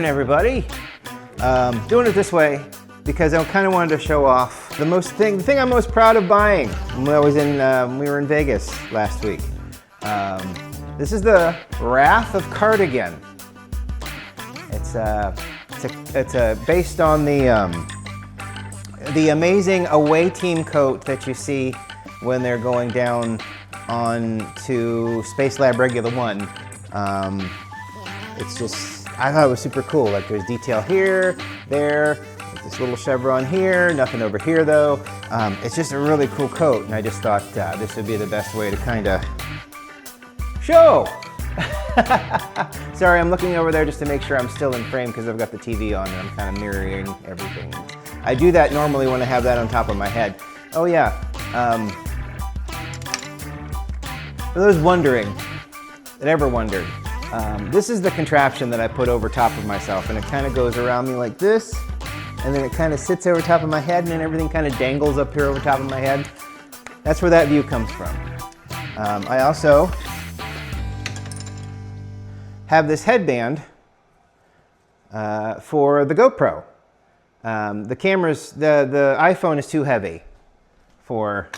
everybody. Doing it this way because I kind of wanted to show off the thing I'm most proud of buying when I was we were in Vegas last week. This is the Wrath of Cardigan. It's based on the amazing away team coat that you see when they're going down on to Space Lab Regula 1. It's just, I thought it was super cool. Like there's detail here, there, this little chevron here, nothing over here though. It's just a really cool coat, and I just thought this would be the best way to kind of show. Sorry, I'm looking over there just to make sure I'm still in frame because I've got the TV on and I'm kind of mirroring everything. I do that normally when I have that on top of my head. Oh yeah, for those wondering, that ever wondered, this is the contraption that I put over top of myself, and it kind of goes around me like this, and then it kind of sits over top of my head, and then everything kind of dangles up here over top of my head. That's where that view comes from. I also have this headband for the GoPro. The iPhone is too heavy for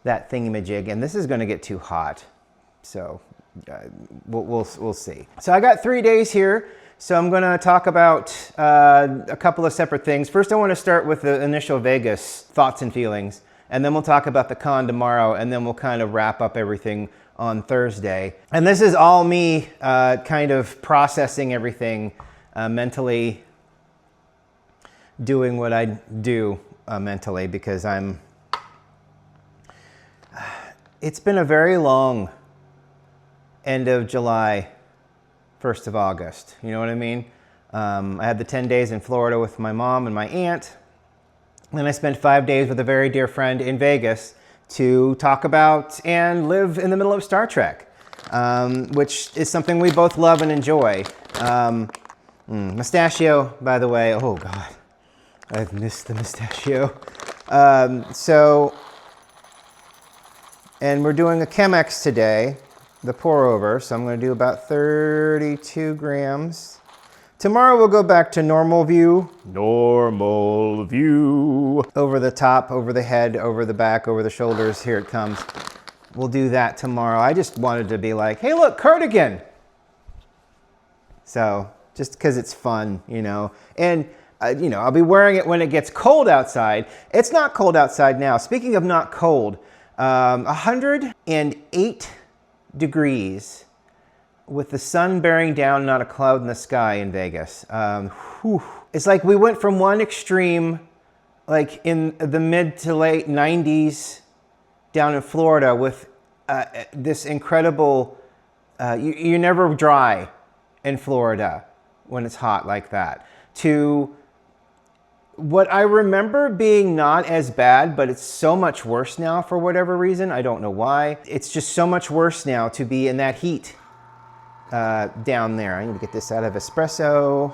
that thingamajig, and this is going to get too hot, so we'll see. So I got 3 days here, so I'm going to talk about a couple of separate things. First, I want to start with the initial Vegas thoughts and feelings, and then we'll talk about the con tomorrow, and then we'll kind of wrap up everything on Thursday. And this is all me kind of processing everything mentally, doing what I do mentally, because it's been a very long end of July, 1st of August. You know what I mean? I had the 10 days in Florida with my mom and my aunt. Then I spent 5 days with a very dear friend in Vegas to talk about and live in the middle of Star Trek, which is something we both love and enjoy. Mustachio, by the way, oh God, I've missed the mustachio. And we're doing a Chemex today, the pour over, so I'm going to do about 32 grams. Tomorrow we'll go back to normal view. Normal view. Over the top, over the head, over the back, over the shoulders. Here it comes. We'll do that tomorrow. I just wanted to be like, hey look, cardigan. So, just because it's fun, you know. And, I'll be wearing it when it gets cold outside. It's not cold outside now. Speaking of not cold, 108 degrees with the sun bearing down, not a cloud in the sky in Vegas. It's like we went from one extreme, like in the mid to late 90s down in Florida with this incredible, you're never dry in Florida when it's hot like that, to what I remember being not as bad, but it's so much worse now for whatever reason. I don't know why. It's just so much worse now to be in that heat down there. I need to get this out of espresso.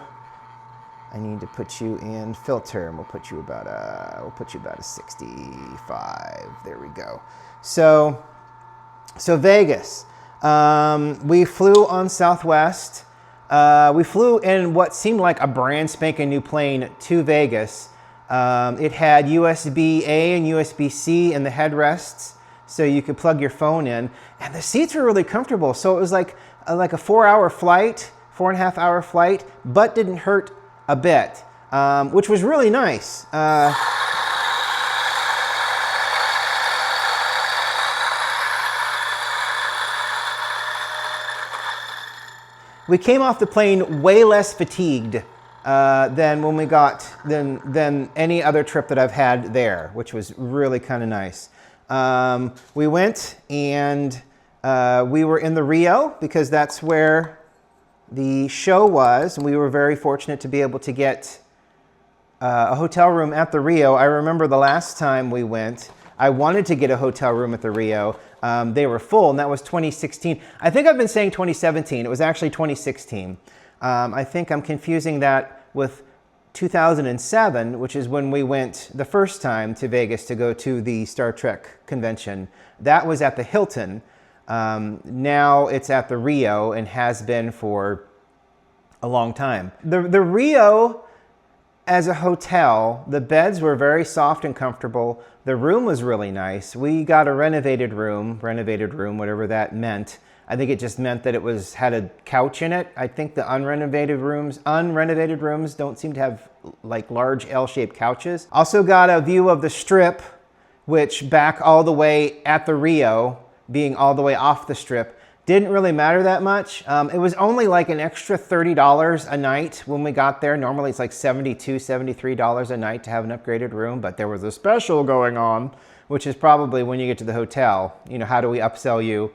I need to put you in filter, and we'll put you about a 65. There we go. So Vegas. We flew on Southwest. We flew in what seemed like a brand spanking new plane to Vegas. It had USB-A and USB-C in the headrests, so you could plug your phone in. And the seats were really comfortable. So it was like a 4-hour flight, 4.5-hour flight, but didn't hurt a bit, which was really nice. We came off the plane way less fatigued than when we than any other trip that I've had there, which was really kind of nice. We went and we were in the Rio because that's where the show was, and we were very fortunate to be able to get a hotel room at the Rio. I remember the last time we went, I wanted to get a hotel room at the Rio. They were full, and that was 2016. I think I've been saying 2017. It was actually 2016. I think I'm confusing that with 2007, which is when we went the first time to Vegas to go to the Star Trek convention. That was at the Hilton. Now it's at the Rio and has been for a long time. The Rio as a hotel, the beds were very soft and comfortable. The room was really nice. We got a renovated room, whatever that meant. I think it just meant that it had a couch in it. I think the unrenovated rooms don't seem to have like large L-shaped couches. Also got a view of the Strip, which back all the way at the Rio, being all the way off the Strip, didn't really matter that much. It was only like an extra $30 a night when we got there. Normally it's like $72, $73 a night to have an upgraded room, but there was a special going on, which is probably when you get to the hotel. You know, how do we upsell you?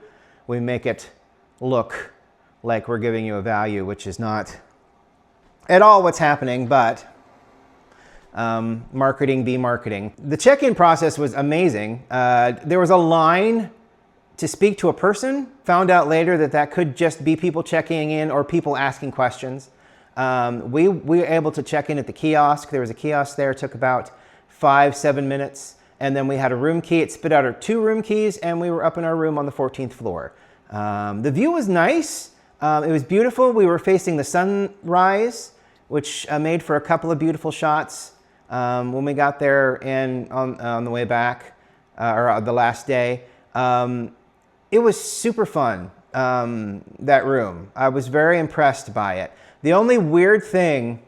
We make it look like we're giving you a value, which is not at all what's happening, but marketing be marketing. The check-in process was amazing. There was a line to speak to a person. Found out later that could just be people checking in or people asking questions. We were able to check in at the kiosk. There was a kiosk there. It took about 5-7 minutes. And then we had a room key. It spit out our 2 room keys, and we were up in our room on the 14th floor. The view was nice. It was beautiful. We were facing the sunrise, which made for a couple of beautiful shots when we got there and on the way back, or the last day. It was super fun, that room. I was very impressed by it. The only weird thing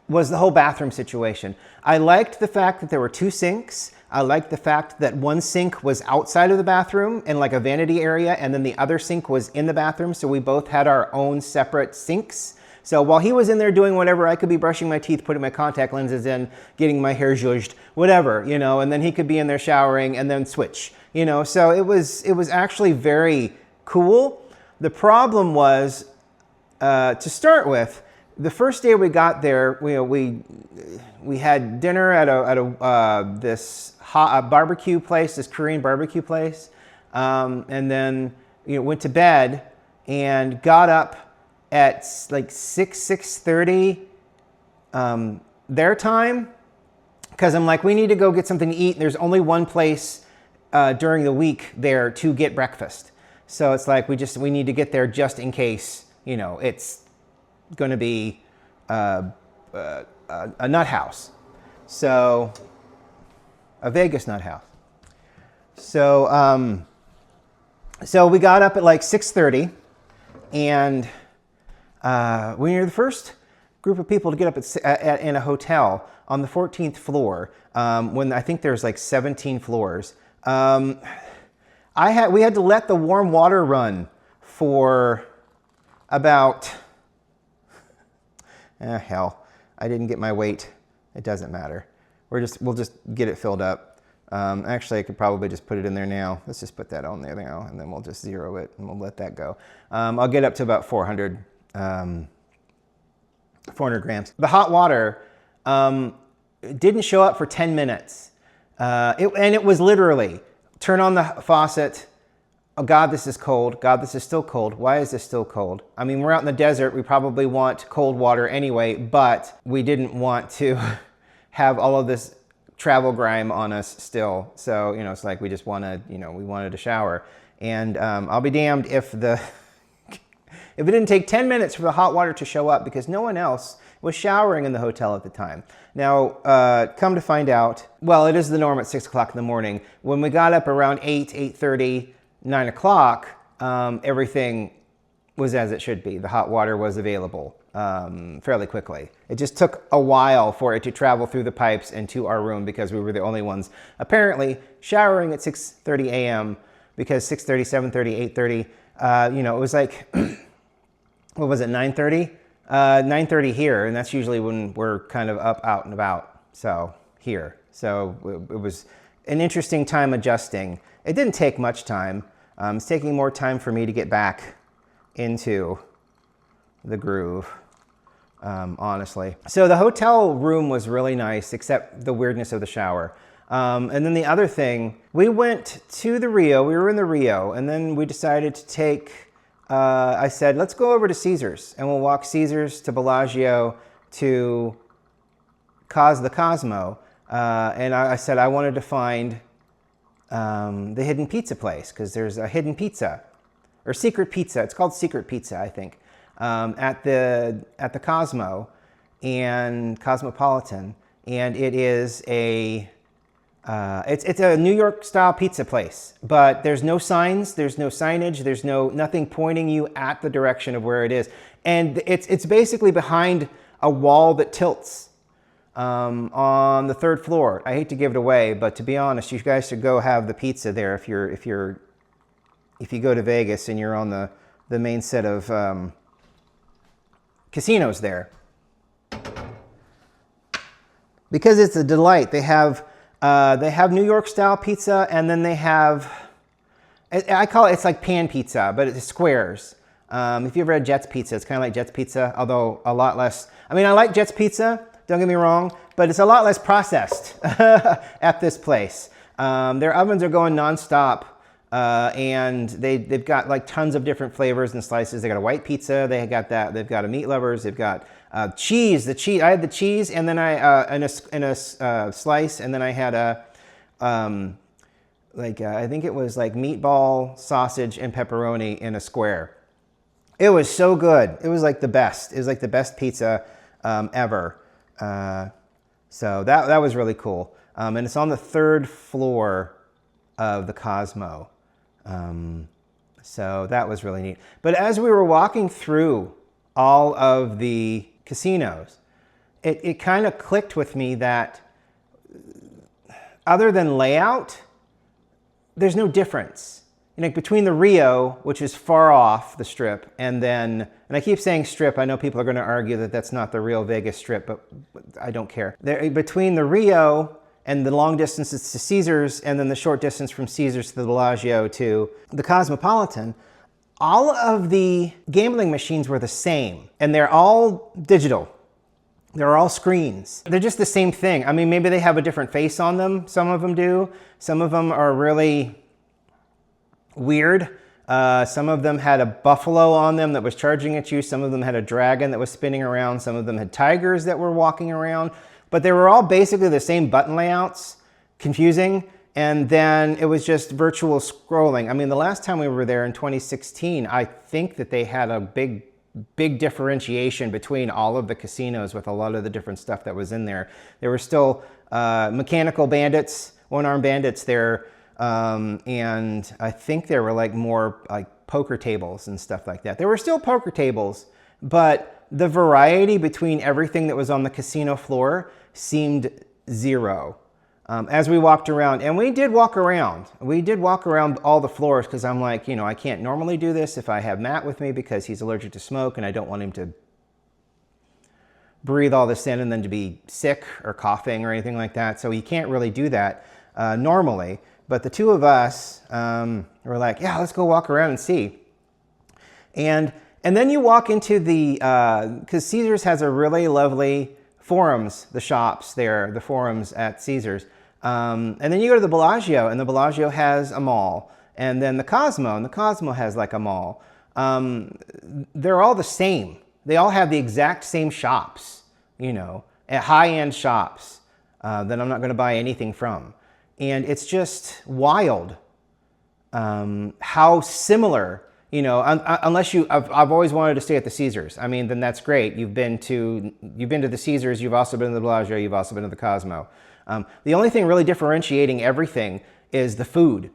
was the whole bathroom situation. I liked the fact that there were 2 sinks. I liked the fact that one sink was outside of the bathroom in like a vanity area, and then the other sink was in the bathroom, so we both had our own separate sinks. So while he was in there doing whatever, I could be brushing my teeth, putting my contact lenses in, getting my hair zhuzhed, whatever, you know, and then he could be in there showering and then switch, you know. So it was actually very cool. The problem was, to start with, the first day we got there, we had dinner at this hot barbecue place, this Korean barbecue place, and then went to bed and got up at like 6:30 their time, because I'm like, we need to go get something to eat. And there's only one place during the week there to get breakfast, so it's like we need to get there just in case it's going to be a nut house, so a Vegas nut house. So so we got up at like 6:30, and we were the first group of people to get up in a hotel on the 14th floor, when I think there's like 17 floors. We had to let the warm water run for about, hell, I didn't get my weight. It doesn't matter. We'll just get it filled up. Actually, I could probably just put it in there now. Let's just put that on there now, and then we'll just zero it, and we'll let that go. I'll get up to about 400 grams. The hot water didn't show up for 10 minutes. And it was literally, turn on the faucet. Oh God, this is cold. God, this is still cold. Why is this still cold? I mean, we're out in the desert. We probably want cold water anyway, but we didn't want to have all of this travel grime on us still. So, it's like we just wanted, we wanted a shower. And I'll be damned if it didn't take 10 minutes for the hot water to show up, because no one else was showering in the hotel at the time. Now, come to find out, well, it is the norm at 6 o'clock in the morning. When we got up around 8:30, 9 o'clock, everything was as it should be. The hot water was available fairly quickly. It just took a while for it to travel through the pipes and to our room, because we were the only ones apparently showering at 6:30 a.m. because 6:30, 7:30, 8:30, it was like, what was it, 9:30? 9:30 here, and that's usually when we're kind of up, out and about, so here. So it was an interesting time adjusting. It didn't take much time. It's taking more time for me to get back into the groove, honestly. So the hotel room was really nice, except the weirdness of the shower. And then the other thing, we went to the Rio, we were in the Rio, and then we decided to take, I said, let's go over to Caesars, and we'll walk Caesars to Bellagio to the Cosmo. And I said I wanted to find the hidden pizza place, because there's a hidden pizza, or secret pizza. It's called Secret Pizza, I think. at the Cosmo and Cosmopolitan, and it is it's a New York style pizza place, but there's no signs, there's no signage, there's nothing pointing you at the direction of where it is, and it's basically behind a wall that tilts on the 3rd floor. I hate to give it away, but to be honest, you guys should go have the pizza there if you go to Vegas and you're on the main set of casinos there, because it's a delight. They have New York style pizza, and then they have, I call it's like pan pizza, but it's squares. If you ever had Jets Pizza, it's kind of like Jets Pizza, although a lot less. I mean, I like Jets Pizza, don't get me wrong, but it's a lot less processed at this place. Their ovens are going nonstop. And they've got like tons of different flavors and slices. They got a white pizza. They've got a meat lovers. They've got cheese. The cheese. I had the cheese, and then in a slice, and then I had I think it was like meatball, sausage, and pepperoni in a square. It was so good. It was like the best. It was like the best pizza ever. So that was really cool. And it's on the 3rd floor of the Cosmo. So that was really neat. But as we were walking through all of the casinos, it kind of clicked with me that other than layout, there's no difference. Between the Rio, which is far off the Strip, and I keep saying Strip, I know people are going to argue that that's not the real Vegas Strip, but I don't care. Between the Rio and the long distances to Caesars, and then the short distance from Caesars to the Bellagio to the Cosmopolitan, all of the gambling machines were the same, and they're all digital. They're all screens. They're just the same thing. I mean, maybe they have a different face on them. Some of them do. Some of them are really weird. Some of them had a buffalo on them that was charging at you. Some of them had a dragon that was spinning around. Some of them had tigers that were walking around. But they were all basically the same button layouts, confusing, and then it was just virtual scrolling. I mean, the last time we were there in 2016, I think that they had a big differentiation between all of the casinos with a lot of the different stuff that was in there. There were still mechanical bandits, one-armed bandits there, and I think there were like more like poker tables and stuff like that. There were still poker tables, but the variety between everything that was on the casino floor seemed zero. As we walked around, and we did walk around all the floors, because I'm like, I can't normally do this if I have Matt with me, because he's allergic to smoke and I don't want him to breathe all this in and then to be sick or coughing or anything like that. So you can't really do that normally. But the two of us were like, yeah, let's go walk around and see. And then you walk into because Caesars has a really lovely forums, the shops there, the forums at Caesars. And then you go to the Bellagio, and the Bellagio has a mall. And then the Cosmo has like a mall. They're all the same. They all have the exact same shops, at high-end shops that I'm not going to buy anything from. And it's just wild how similar, unless I've always wanted to stay at the Caesars. I mean, then that's great. You've been to the Caesars, you've also been to the Bellagio, you've also been to the Cosmo. The only thing really differentiating everything is the food,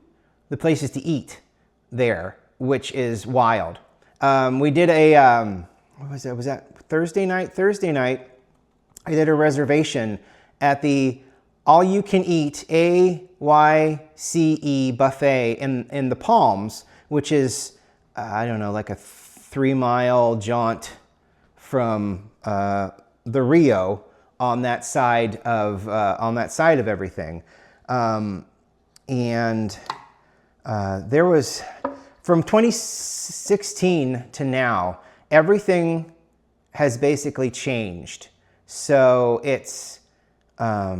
the places to eat there, which is wild. We did what was that? Was that Thursday night? Thursday night, I did a reservation at the all-you-can-eat AYCE buffet in the Palms, which is, I don't know, like a 3-mile jaunt from the Rio on that side of everything. There was, from 2016 to now, everything has basically changed. So it's, I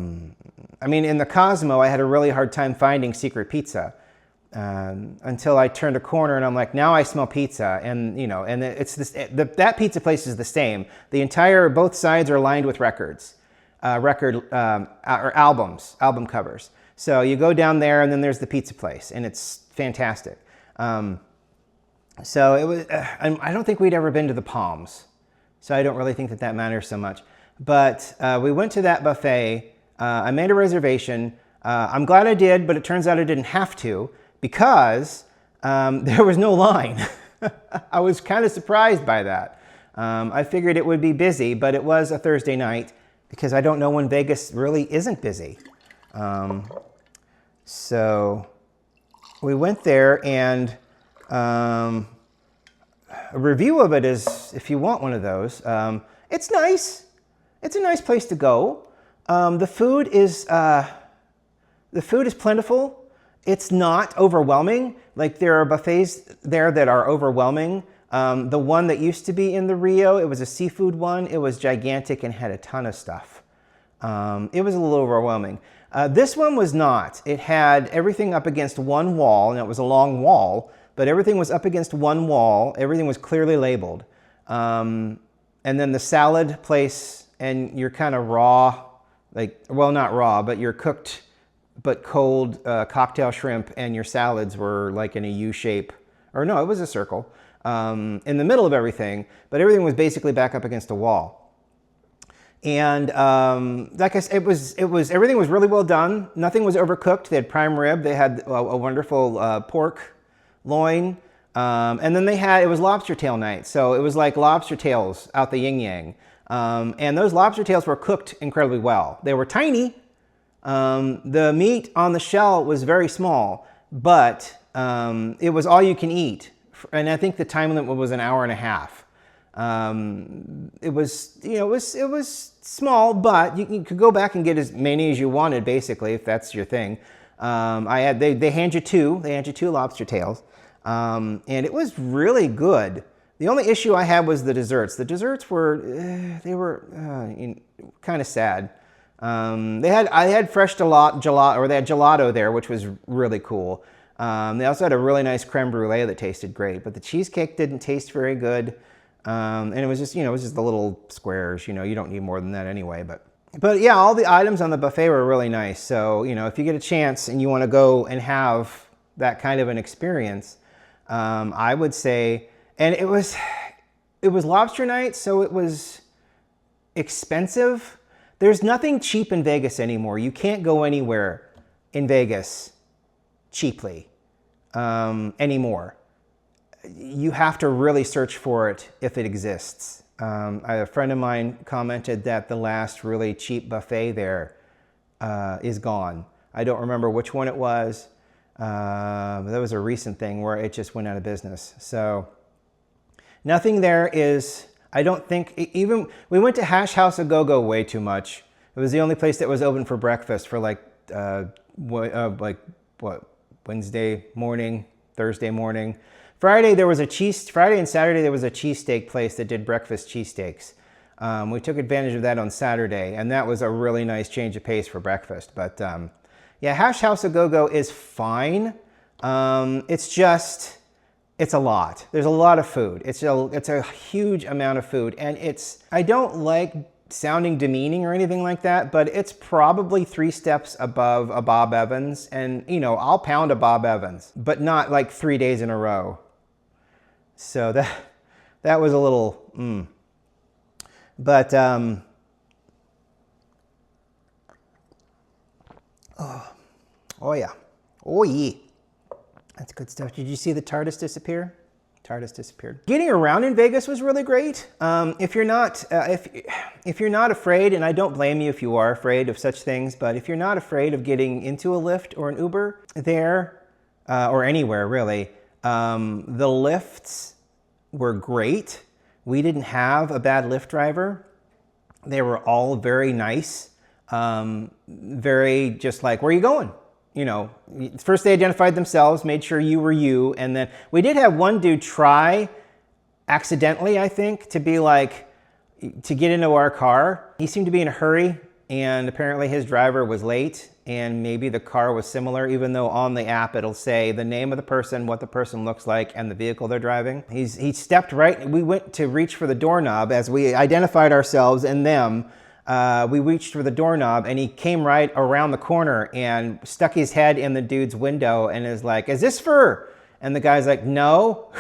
mean, in the Cosmo, I had a really hard time finding secret pizza until I turned a corner and I'm like, now I smell pizza. And, and it's this, that pizza place is the same. Both sides are lined with records, or album covers. So you go down there and then there's the pizza place, and it's fantastic. So it was, I don't think we'd ever been to the Palms. So I don't really think that that matters so much. But we went to that buffet. I made a reservation. I'm glad I did, but it turns out I didn't have to because there was no line. I was kind of surprised by that. I figured it would be busy, but it was a Thursday night because I don't know when Vegas really isn't busy. So we went there, and a review of it is, if you want one of those, it's nice. It's a nice place to go. The food is plentiful. It's not overwhelming. Like, there are buffets there that are overwhelming. The one that used to be in the Rio, it was a seafood one. It was gigantic and had a ton of stuff. It was a little overwhelming. This one was not. It had everything up against one wall, and it was a long wall, but everything was up against one wall. Everything was clearly labeled. And then the salad place, and you're kind of raw, like, well, not raw, but you're cooked but cold cocktail shrimp, and your salads were like in a U shape, or no, it was a circle, in the middle of everything, but everything was basically back up against a wall. And like I said, everything was really well done. Nothing was overcooked. They had prime rib. They had a wonderful pork loin. And then it was lobster tail night. So it was like lobster tails out the yin yang. And those lobster tails were cooked incredibly well. They were tiny. The meat on the shell was very small, but it was all you can eat. And I think the time limit was an hour and a half. It was small, but you could go back and get as many as you wanted, basically, if that's your thing. They hand you two lobster tails, and it was really good. The only issue I had was the desserts. The desserts were kind of sad. I had fresh gelato, or they had gelato there, which was really cool. They also had a really nice creme brulee that tasted great, but the cheesecake didn't taste very good. And it was just, the little squares, you don't need more than that anyway, but yeah, all the items on the buffet were really nice. So, if you get a chance and you want to go and have that kind of an experience, I would say, and it was lobster night, so it was expensive. There's nothing cheap in Vegas anymore. You can't go anywhere in Vegas cheaply anymore. You have to really search for it if it exists. A friend of mine commented that the last really cheap buffet there is gone. I don't remember which one it was. But that was a recent thing where it just went out of business. So nothing there is, I don't think, even, we went to Hash House A Go Go way too much. It was the only place that was open for breakfast for Wednesday morning, Thursday morning. Friday and Saturday there was a cheesesteak place that did breakfast cheesesteaks. We took advantage of that on Saturday, and that was a really nice change of pace for breakfast. But yeah, Hash House A Go Go is fine. It's a lot. There's a lot of food. It's a huge amount of food, and I don't like sounding demeaning or anything like that, but it's probably 3 steps above a Bob Evans, and I'll pound a Bob Evans, but not like 3 days in a row. So that was a little, But, oh yeah. That's good stuff. Did you see the TARDIS disappear? TARDIS disappeared. Getting around in Vegas was really great. If you're not afraid, and I don't blame you if you are afraid of such things, but if you're not afraid of getting into a Lyft or an Uber there, or anywhere really, the Lyfts were great. We didn't have a bad Lyft driver. They were all very nice, very just like, where are you going? First they identified themselves, made sure you were you, and then we did have one dude try, accidentally I think, to get into our car. He seemed to be in a hurry, and apparently his driver was late, and maybe the car was similar, even though on the app it'll say the name of the person, what the person looks like, and the vehicle they're driving. He stepped right, we went to reach for the doorknob as we identified ourselves and them. We reached for the doorknob, and he came right around the corner and stuck his head in the dude's window and is like, "Is this for?" And the guy's like, "No."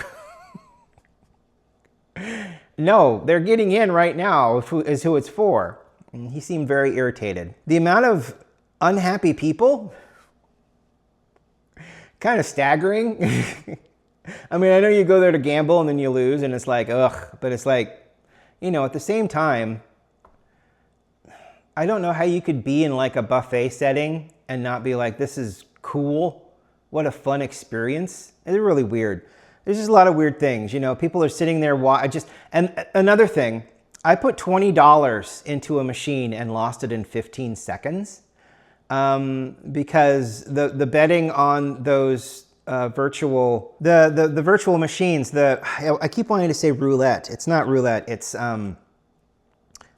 No, they're getting in right now is who it's for. And he seemed very irritated. The amount of unhappy people, kind of staggering. I mean, I know you go there to gamble and then you lose and it's like, ugh, but it's like, you know, at the same time, I don't know how you could be in like a buffet setting and not be like, this is cool. What a fun experience. It's really weird. There's just a lot of weird things, you know, people are sitting there, and another thing, I put $20 into a machine and lost it in 15 seconds because the betting on those virtual machines, I keep wanting to say roulette. It's not roulette. It's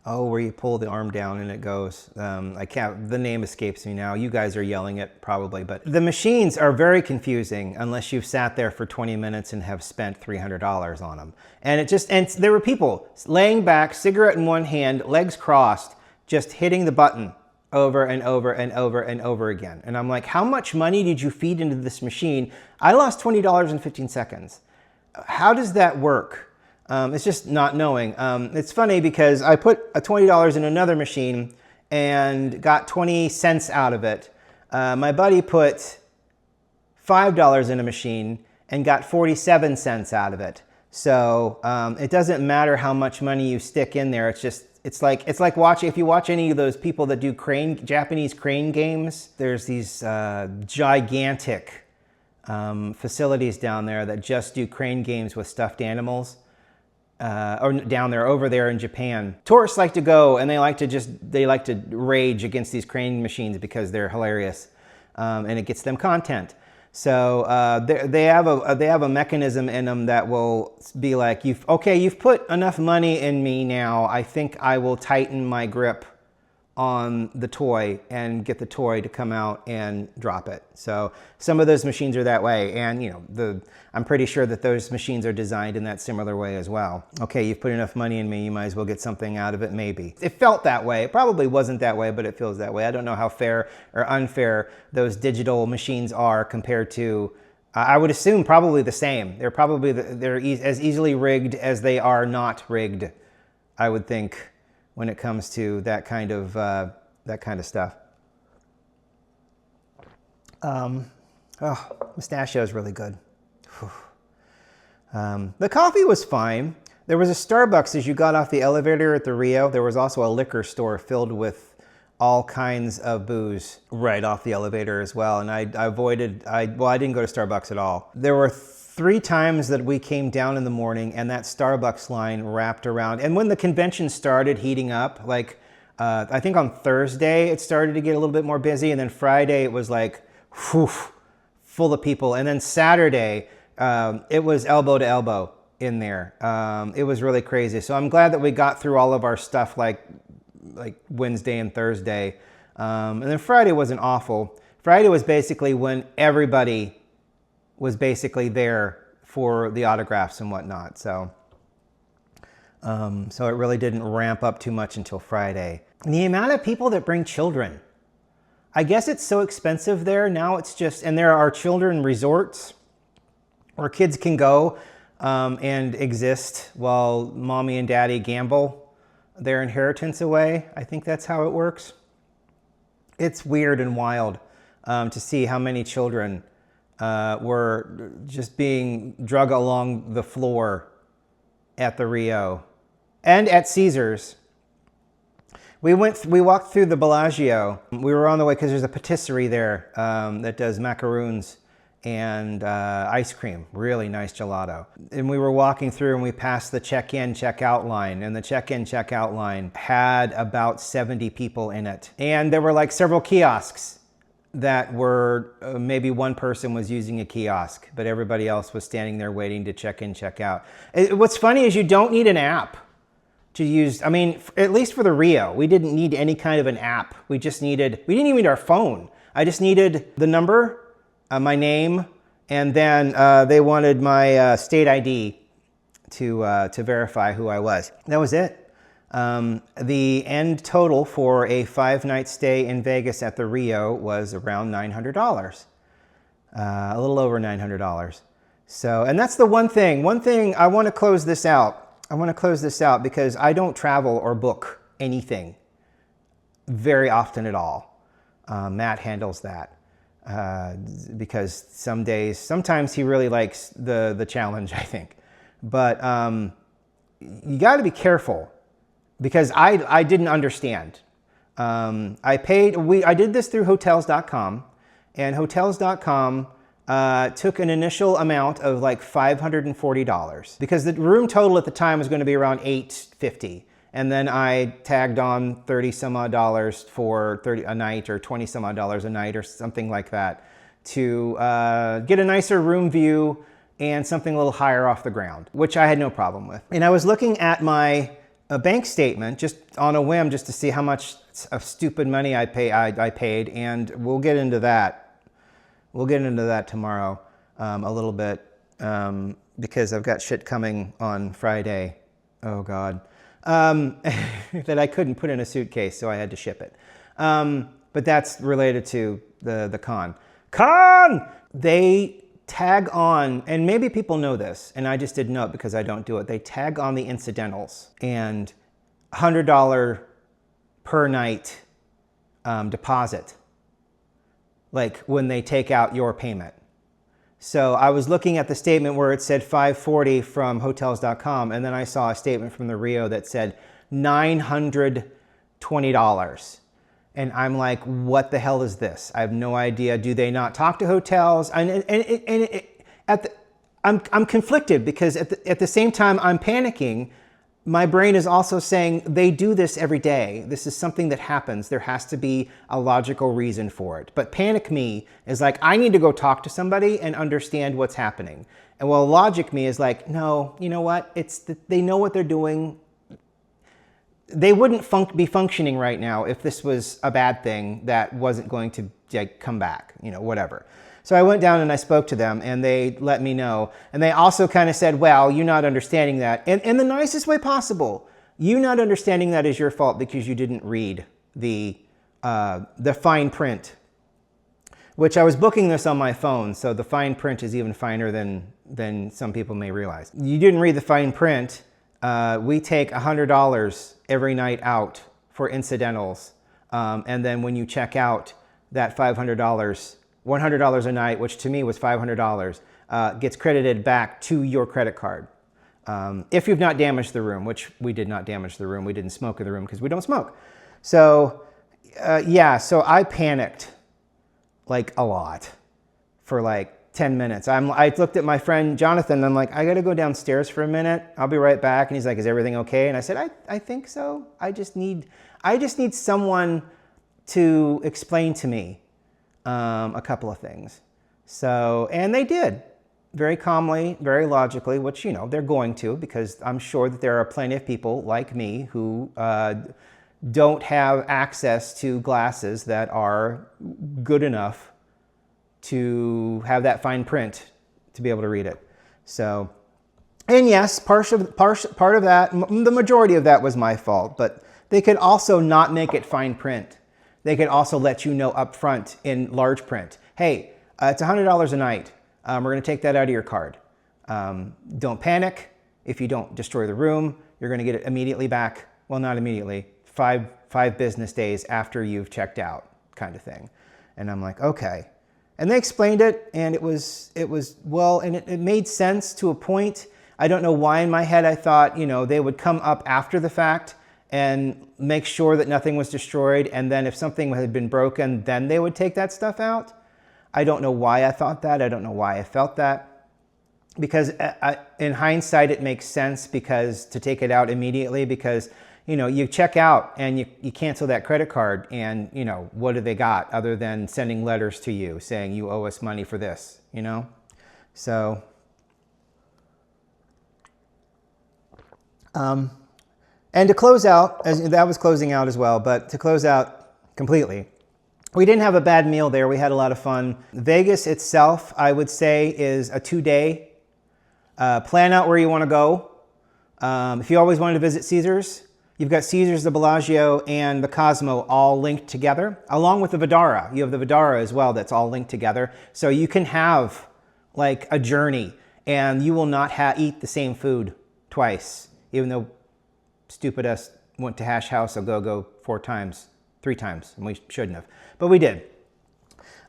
where you pull the arm down and it goes. The name escapes me now. You guys are yelling it probably, but the machines are very confusing unless you've sat there for 20 minutes and have spent $300 on them. And there were people laying back, cigarette in one hand, legs crossed, just hitting the button over and over and over and over again. And I'm like, how much money did you feed into this machine? I lost $20 in 15 seconds. How does that work? It's just not knowing. It's funny because I put a $20 in another machine and got 20 cents out of it. My buddy put $5 in a machine and got 47 cents out of it. So it doesn't matter how much money you stick in there. It's like watching, if you watch any of those people that do Japanese crane games, there's these gigantic facilities down there that just do crane games with stuffed animals. Over there in Japan. Tourists like to go and they like to rage against these crane machines because they're hilarious and it gets them content. So they have a mechanism in them that will be like, you've put enough money in me now. I think I will tighten my grip on the toy and get the toy to come out and drop it. So some of those machines are that way, and you know, I'm pretty sure that those machines are designed in that similar way as well. Okay, you've put enough money in me, you might as well get something out of it, maybe. It felt that way. It probably wasn't that way, but it feels that way. I don't know how fair or unfair those digital machines are compared to, I would assume probably the same. They're as easily rigged as they are not rigged, I would think, when it comes to that kind of stuff. Mustachio is really good. The coffee was fine. There was a Starbucks as you got off the elevator at the Rio. There was also a liquor store filled with all kinds of booze right off the elevator as well. And I didn't go to Starbucks at all. There were 3 times that we came down in the morning and that Starbucks line wrapped around. And when the convention started heating up, like I think on Thursday it started to get a little bit more busy, and then Friday it was like whew, full of people. And then Saturday it was elbow to elbow in there. It was really crazy. So I'm glad that we got through all of our stuff like Wednesday and Thursday. And then Friday wasn't awful. Friday was basically when everybody was basically there for the autographs and whatnot. So it really didn't ramp up too much until Friday. And the amount of people that bring children. I guess it's so expensive there. Now it's just, and there are children resorts where kids can go and exist while mommy and daddy gamble their inheritance away. I think that's how it works. It's weird and wild to see how many children were just being drug along the floor at the Rio and at Caesars. We walked through the Bellagio. We were on the way because there's a patisserie there that does macaroons and ice cream, really nice gelato. And we were walking through and we passed the check-in, check-out line, and the check-in, check-out line had about 70 people in it. And there were like several kiosks that were, maybe one person was using a kiosk, but everybody else was standing there waiting to check in, check out. What's funny is you don't need an app to use. I mean, at least for the Rio, we didn't need any kind of an app. We didn't even need our phone. I just needed the number, my name, and then they wanted my state ID to verify who I was. That was it. The end total for a 5-night stay in Vegas at the Rio was around $900, a little over $900. So, and that's the one thing I want to close this out. I want to close this out because I don't travel or book anything very often at all. Matt handles that because sometimes he really likes the challenge, I think. But you got to be careful because I didn't understand. I did this through Hotels.com, and Hotels.com took an initial amount of like $540 because the room total at the time was going to be around $850. And then I tagged on 30 some odd dollars for a night or 20 some odd dollars a night or something like that to get a nicer room view and something a little higher off the ground, which I had no problem with. And I was looking at my bank statement just on a whim just to see how much of stupid money I paid, and we'll get into that. We'll get into that tomorrow a little bit because I've got shit coming on Friday. Oh God. That I couldn't put in a suitcase, so I had to ship it. But that's related to the con. They tag on, and maybe people know this, and I just didn't know it because I don't do it. They tag on the incidentals and $100 per night deposit, like when they take out your payment. So I was looking at the statement where it said $540 from Hotels.com, and then I saw a statement from the Rio that said $920. And I'm like, what the hell is this? I have no idea. Do they not talk to hotels? I'm conflicted because at the same time I'm panicking, my brain is also saying they do this every day. This is something that happens. There has to be a logical reason for it. But panic me is like, I need to go talk to somebody and understand what's happening. And well, logic me is like, no, you know what? They know what they're doing. They wouldn't be functioning right now if this was a bad thing that wasn't going to come back, whatever. So I went down and I spoke to them and they let me know. And they also kind of said, well, you're not understanding that. In the nicest way possible. You not understanding that is your fault because you didn't read the fine print, which I was booking this on my phone. So the fine print is even finer than some people may realize. You didn't read the fine print. We take $100 every night out for incidentals. And then when you check out, that $500, $100 a night, which to me was $500, gets credited back to your credit card. If you've not damaged the room, which we did not damage the room. We didn't smoke in the room because we don't smoke. So so I panicked like a lot for like 10 minutes. I looked at my friend Jonathan and I'm like, I gotta go downstairs for a minute. I'll be right back. And he's like, is everything okay? And I said, I think so. I just need someone to explain to me a couple of things. So, and they did very calmly, very logically, which, they're going to, because I'm sure that there are plenty of people like me who don't have access to glasses that are good enough to have that fine print to be able to read it. So, and yes, part of that, the majority of that was my fault, but they could also not make it fine print. They could also let you know up front in large print, hey, it's $100 a night. We're going to take that out of your card. Don't panic. If you don't destroy the room, you're going to get it immediately back. Well, not immediately, five business days after you've checked out, kind of thing. And I'm like, okay. And they explained it, and it was well, and it made sense to a point. I don't know why in my head I thought, they would come up after the fact and make sure that nothing was destroyed, and then if something had been broken, then they would take that stuff out. I don't know why I thought that. I don't know why I felt that. Because in hindsight, it makes sense to take it out immediately because, you check out and you cancel that credit card and, what do they got other than sending letters to you saying you owe us money for this, So, and to close out, that was closing out as well, but to close out completely, we didn't have a bad meal there. We had a lot of fun. Vegas itself, I would say, is a 2-day. Plan out where you want to go. If you always wanted to visit Caesars, you've got Caesars, the Bellagio, and the Cosmo all linked together, along with the Vdara. You have the Vdara as well that's all linked together. So you can have like a journey, and you will not eat the same food twice even though stupid us went to Hash House a go 3 times, and we shouldn't have, but we did.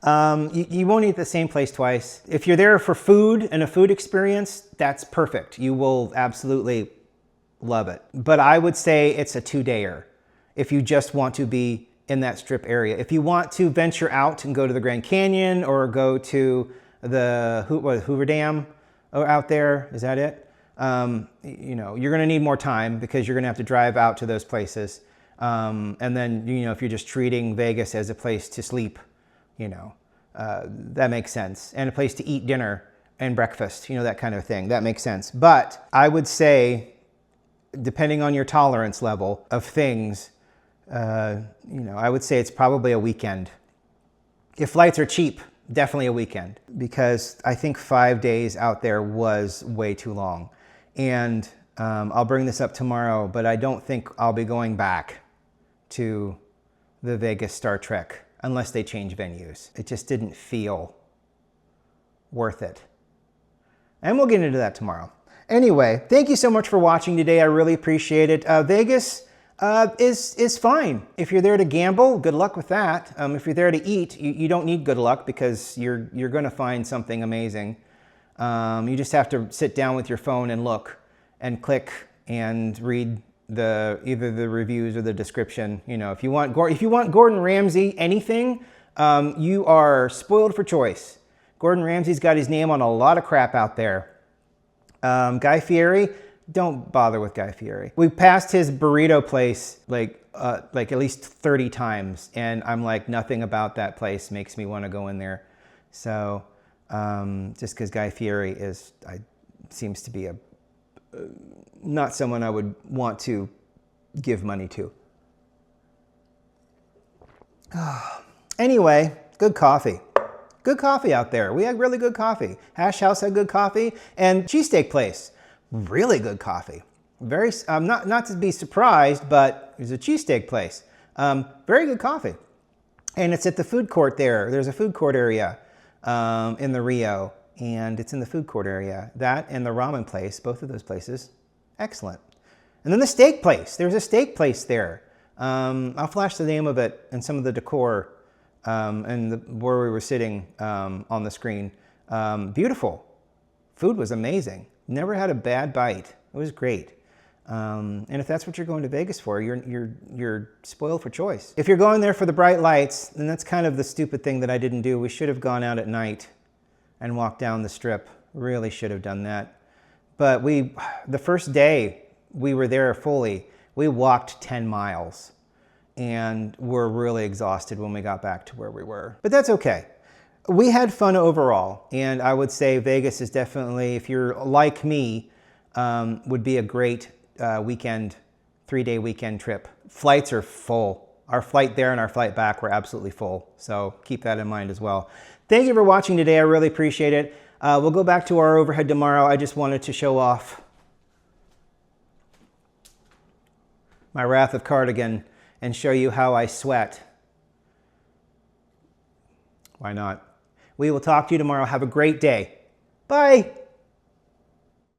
You won't eat the same place twice. If you're there for food and a food experience, that's perfect. You will absolutely love it. But I would say it's a 2-dayer if you just want to be in that strip area. If you want to venture out and go to the Grand Canyon or go to the Hoover Dam out there, is that it? You know, you're going to need more time because you're going to have to drive out to those places. And then, you know, if you're just treating Vegas as a place to sleep, you know, that makes sense. And a place to eat dinner and breakfast, you know, that kind of thing. That makes sense. But I would say, depending on your tolerance level of things, you know, I would say it's probably a weekend. If flights are cheap, definitely a weekend, because I think 5 days out there was way too long. And I'll bring this up tomorrow, but I don't think I'll be going back to the Vegas Star Trek unless they change venues. It just didn't feel worth it. And we'll get into that tomorrow. Anyway, thank you so much for watching today. I really appreciate it. Vegas is fine. If you're there to gamble, good luck with that. If you're there to eat, you don't need good luck because you're going to find something amazing. You just have to sit down with your phone and look and click and read either the reviews or the description. You know, if you want Gordon Ramsay anything, you are spoiled for choice. Gordon Ramsay's got his name on a lot of crap out there. Guy Fieri, don't bother with Guy Fieri. We passed his burrito place like at least 30 times, and I'm like, nothing about that place makes me want to go in there. So just because Guy Fieri seems to be not someone I would want to give money to. Anyway, good coffee. Good coffee out there. We had really good coffee. Hash House had good coffee, and Cheesesteak Place, really good coffee. Very, not to be surprised, but it was a cheesesteak place. Very good coffee. And it's at the food court there. There's a food court area in the Rio, and it's in the food court area. That and the ramen place, both of those places, excellent. And then the steak place. There's a steak place there. I'll flash the name of it and some of the decor and where we were sitting on the screen. Beautiful. Food was amazing. Never had a bad bite. It was great. And if that's what you're going to Vegas for, you're spoiled for choice. If you're going there for the bright lights, then that's kind of the stupid thing that I didn't do. We should have gone out at night and walked down the strip. Really should have done that. But the first day we were there fully, we walked 10 miles and were really exhausted when we got back to where we were. But that's okay. We had fun overall, and I would say Vegas is definitely, if you're like me, would be a great weekend, 3-day weekend trip. Flights are full. Our flight there and our flight back were absolutely full, so keep that in mind as well. Thank you for watching today. I really appreciate it. We'll go back to our overhead tomorrow. I just wanted to show off my Wrath of Cardigan and show you how I sweat. Why not? We will talk to you tomorrow. Have a great day. Bye.